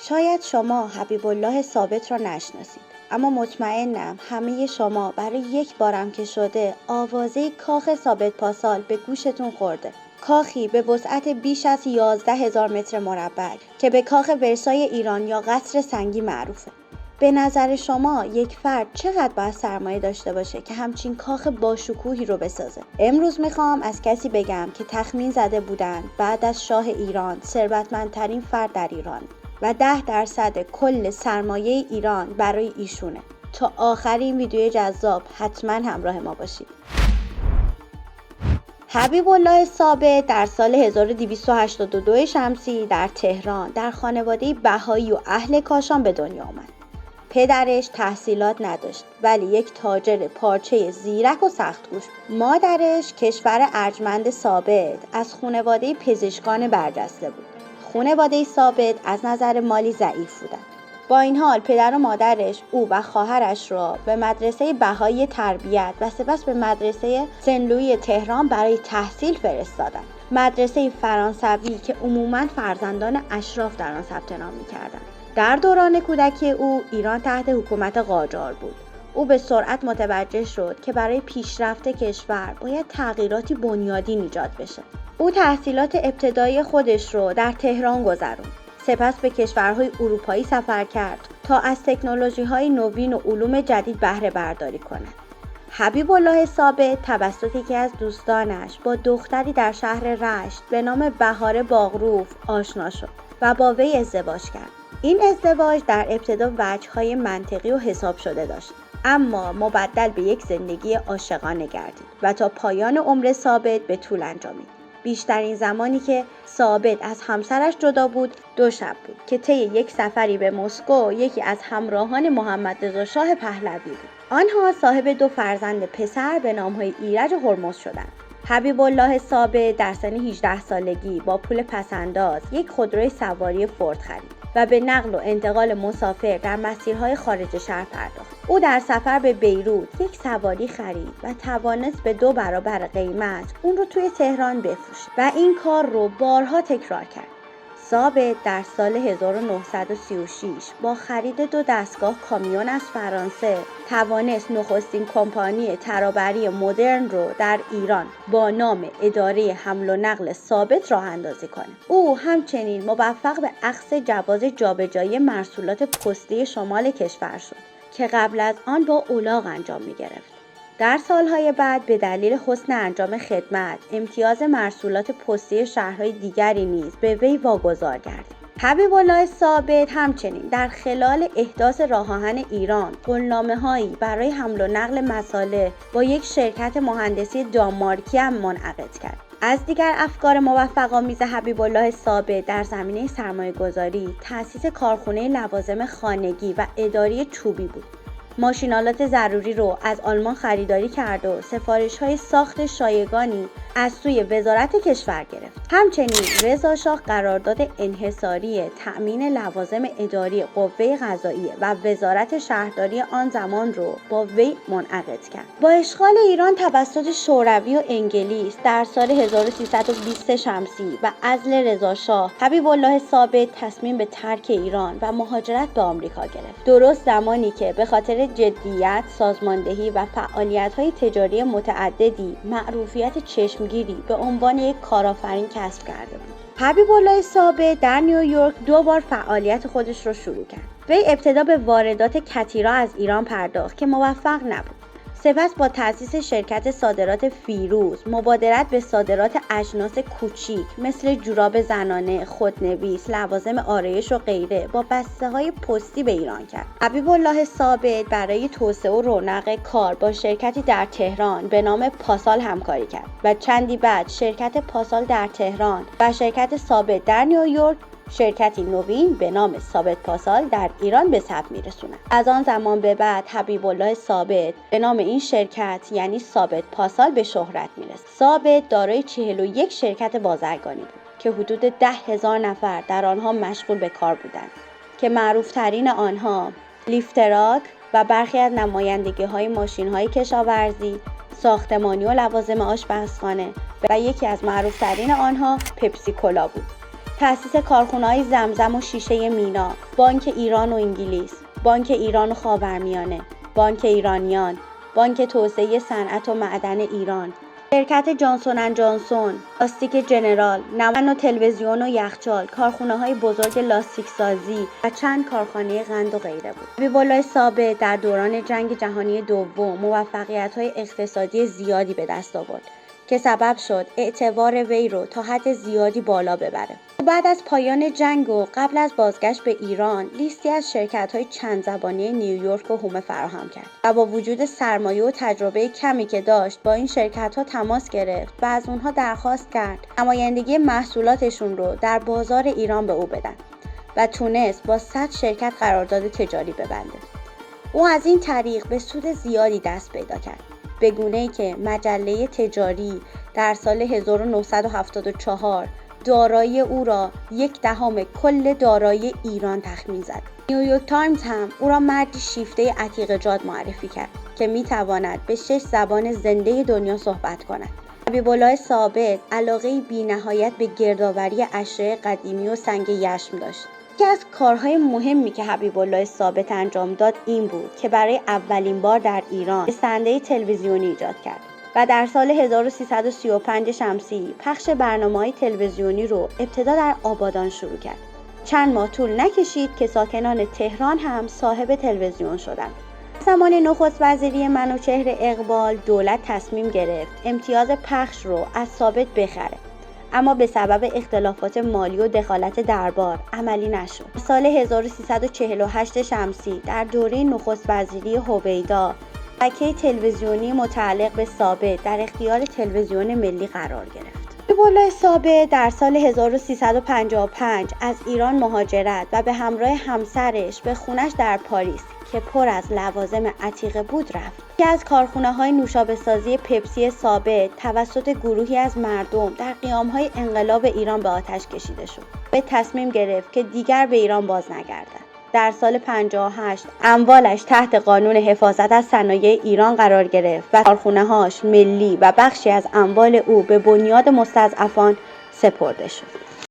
شاید شما حبیب الله ثابت را نشناسید، اما مطمئنم همه شما برای یک بارم که شده آوازه کاخ ثابت پاسال به گوشتون خورده. کاخی به وسعت بیش از 11,000 متر مربع که به کاخ ورسای ایران یا قصر سنگی معروفه. به نظر شما یک فرد چقدر باید سرمایه داشته باشه که همچین کاخ باشکوهی رو بسازه؟ امروز میخوام از کسی بگم که تخمین زده بودن بعد از شاه ایران ثروتمندترین فرد در ایران و 10% کل سرمایه ایران برای ایشونه. تا آخر این ویدیو جذاب حتما همراه ما باشید. حبیب الله ثابت در سال 1282 شمسی در تهران در خانواده بهایی و اهل کاشان به دنیا آمد. پدرش تحصیلات نداشت ولی یک تاجر پارچه زیرک و سختگوش بود. مادرش کشور ارجمند ثابت از خانواده پزشکان برجسته بود. خانواده ثابت از نظر مالی ضعیف بودند. با این حال پدر و مادرش او و خواهرش را به مدرسه بهایی تربیت و سپس به مدرسه سنلویی تهران برای تحصیل فرستادند. مدرسه فرانسوی که عموماً فرزندان اشراف در آن ثبت نام می‌کردند. در دوران کودکی او ایران تحت حکومت قاجار بود. او به سرعت متوجه شد که برای پیشرفت کشور باید تغییراتی بنیادین ایجاد بشه. او تحصیلات ابتدایی خودش رو در تهران گذروند. سپس به کشورهای اروپایی سفر کرد تا از تکنولوژی‌های نوین و علوم جدید بهره برداری کند. حبیب الله ثابت توسط یکی از دوستانش با دختری در شهر رشت به نام بهار باغروف آشنا شد و با وی ازدواج کرد. این ازدواج در ابتدا وجه‌های منطقی و حساب شده داشت، اما مبدل به یک زندگی عاشقانه گردید و تا پایان عمر ثابت به طول انجامید. بیشترین زمانی که ثابت از همسرش جدا بود 2 شب بود که طی یک سفری به مسکو یکی از همراهان محمد رضا شاه پهلوی بود. آنها صاحب 2 فرزند پسر به نام‌های ایرج و هرمز شدند. حبیب الله ثابت در سن 18 سالگی با پول پس‌انداز یک خودروی سواری فورد خرید و به نقل و انتقال مسافر در مسیرهای خارج شهر پرداخت. او در سفر به بیروت یک سواری خرید و توانست به 2 برابر قیمت اون رو توی تهران بفروشه و این کار رو بارها تکرار کرد. ثابت در سال 1936 با خرید 2 دستگاه کامیون از فرانسه توانست نخستین کمپانی ترابری مدرن رو در ایران با نام اداره حمل و نقل ثابت راه اندازی کنه. او همچنین موفق به اخذ جواز جابجایی مرسولات پستی شمال کشور شد که قبل از آن با الاغ انجام می گرفت. در سالهای بعد به دلیل حسن انجام خدمت امتیاز مرسولات پستی شهرهای دیگری نیز به وی واگذار گردید. حبیب الله ثابت همچنین در خلال احداث راه آهن ایران قولنامه‌هایی برای حمل و نقل مساله با یک شرکت مهندسی دانمارکی هم منعقد کرد. از دیگر افکار موفق‌آمیز حبیب الله ثابت در زمینه سرمایه‌گذاری تأسیس کارخانه لوازم خانگی و اداری چوبی بود. ماشین‌آلات ضروری رو از آلمان خریداری کرد و سفارش‌های ساخت شایگانی از سوی وزارت کشور گرفت. همچنین رضا شاه قرارداد انحصاری تأمین لوازم اداری قوه قضاییه و وزارت شهرداری آن زمان رو با وی منعقد کرد. با اشغال ایران توسط شوروی و انگلیس در سال 1320 شمسی و عزل رضا شاه، حبیب الله ثابت تصمیم به ترک ایران و مهاجرت به آمریکا گرفت. درست زمانی که به خاطر جدیت، سازماندهی و فعالیت‌های تجاری متعددی معروفیت چشمگیری به عنوان یک کارآفرین کسب کرده بود. حبیب الله ثابت در نیویورک 2 بار فعالیت خودش را شروع کرد. وی ابتدا به واردات کتیرا از ایران پرداخت که موفق نبود. سپس با تأسیس شرکت صادرات فیروز مبادرت به صادرات اجناس کوچیک مثل جوراب زنانه، خودنویس، لوازم آرایش و غیره با بسته‌های پستی به ایران کرد. حبیب الله ثابت برای توسعه و رونق کار با شرکتی در تهران به نام پاسال همکاری کرد و چندی بعد شرکت پاسال در تهران و شرکت ثابت در نیویورک شرکتی نوین به نام ثابت پاسال در ایران به ثبت می‌رساند. از آن زمان به بعد حبیب الله ثابت به نام این شرکت یعنی ثابت پاسال به شهرت می‌رسد. ثابت دارای 41 شرکت بازرگانی بود که حدود 10,000 نفر در آنها مشغول به کار بودند که معروف‌ترین آنها لیفتراک و برخی از نمایندگی‌های ماشین‌های کشاورزی، ساختمانی و لوازم آشپزخانه و یکی از معروف‌ترین آنها پپسی کولا بود. تأسیس کارخانه‌های زمزم و شیشه مینا، بانک ایران و انگلیس، بانک ایران و خاورمیانه، بانک ایرانیان، بانک توسعه صنعت و معدن ایران، شرکت جانسون اند جانسون، لاستیک جنرال، نمایش و تلویزیون و یخچال، کارخانه‌های بزرگ لاستیک سازی و چند کارخانه قند و غیره بود. حبیب‌الله ثابت در دوران جنگ جهانی دوم موفقیت‌های اقتصادی زیادی به دست آورد که سبب شد اعتبار وی رو تا حد زیادی بالا ببره. بعد از پایان جنگ و قبل از بازگشت به ایران، لیستی از شرکت‌های چند زبانه نیویورک و هومه فراهم کرد و با وجود سرمایه و تجربه کمی که داشت با این شرکت‌ها تماس گرفت و از اونها درخواست کرد نمایندگی محصولاتشون رو در بازار ایران به او بدن و تونست با 100 شرکت قرارداد تجاری ببنده. او از این طریق به سود زیادی دست پیدا کرد، به گونه‌ای که مجله تجاری در سال 1974 دارایی او را 1/10 کل دارایی ایران تخمین زد. نیویورک تایمز هم او را مردی شیفته عتیق جاد معرفی کرد که می‌تواند به 6 زبان زنده دنیا صحبت کند. حبیب‌الله ثابت علاقه‌ای بی‌نهایت به گردآوری اشیاء قدیمی و سنگ یشم داشت. یکی از کارهای مهمی که حبیب‌الله ثابت انجام داد این بود که برای اولین بار در ایران صحنه تلویزیونی ایجاد کرد و در سال 1335 شمسی پخش برنامه‌های تلویزیونی رو ابتدا در آبادان شروع کرد. چند ماه طول نکشید که ساکنان تهران هم صاحب تلویزیون شدند. زمان نخست وزیری منوچهر اقبال دولت تصمیم گرفت امتیاز پخش رو از ثابت بخره، اما به سبب اختلافات مالی و دخالت دربار عملی نشد. سال 1348 شمسی در دوره نخست وزیری هویدا شبکه تلویزیونی متعلق به ثابت در اختیار تلویزیون ملی قرار گرفت. حبیب‌الله ثابت در سال 1355 از ایران مهاجرت و به همراه همسرش به خونش در پاریس که پر از لوازم عتیقه بود رفت. یکی از کارخانه‌های نوشابه‌سازی پپسی ثابت توسط گروهی از مردم در قیام‌های انقلاب ایران به آتش کشیده شد. به تصمیم گرفت که دیگر به ایران باز نگردد. در سال 58 اموالش تحت قانون حفاظت از صنایع ایران قرار گرفت و کارخانه‌هاش ملی و بخشی از اموال او به بنیاد مستضعفان سپرده شد.